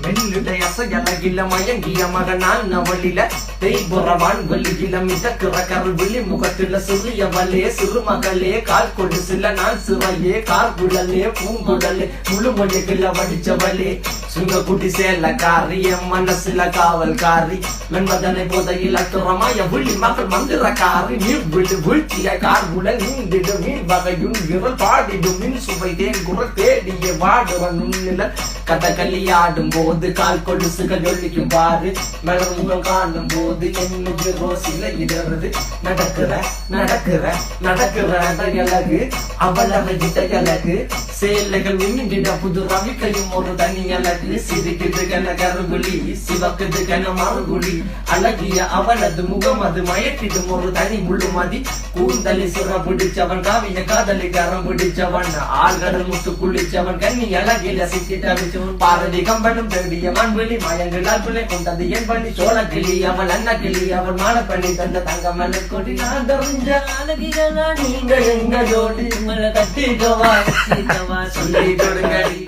மெல்லுடைய அசையலகில மயங்கிய மகனான் அவளில தேய்புறவான் வெளியில மிதக்கிற கருவிழி முகத்தில சிறியவளே சிறுமகளே கால் கொடு சில நான் சிறையே கார்குழலே பூங்குடலே முழுமொழிகள வடிச்சவளே சுங்க குட்டி சேலக்காரி என் மனசுல காவல்காரி மென்பதனை போதையில் அத்துறமாய விழி மகள் மந்திரக்காரி நீர் விழு வீழ்ச்சிய கார்குழல் நீந்திடு மீன் வகையும் விரல் பாடிடும் மின் சுவை தேன் குரல் தேடிய வாடுவன் நுண்ணில கதகளியாடும் போது கால் கொலுசுகள் ஒழிக்கும் பாரு மலர் முகம் காணும் போது என்னுக்கு ரோசில இடறது நடக்கிற நடக்கிற நடக்கிற அழகு அவளவை அழகு சேலைகள் மின்னிட புது ரவிக்கையும் ஒரு தனி அழகு சிரிக்குது கன கருகுழி சிவக்குது கன மறுகுழி அழகிய அவளது முகம் அது மயக்கிடும் ஒரு தனி முள்ளுமதி கூந்தலி சுர பிடிச்சவன் காவிய காதலி கரம் பிடிச்சவன் ஆழ்கடல் முத்து குளிச்சவன் கண்ணி அழகில சிக்கிட்டவிச்சவன் பாரதி கம்பனும் தேடிய மண்வெளி மயங்களால் பிள்ளை கொண்டது என் பண்ணி சோழ கிளி அவள் அண்ண கிளி அவள் மாட பண்ணி தந்த தங்க மலை கொடி நான் தெரிஞ்ச அழகிகளா நீங்க எங்க ஜோடி மலை கட்டிக்கவா சொல்லி கொடுங்கடி.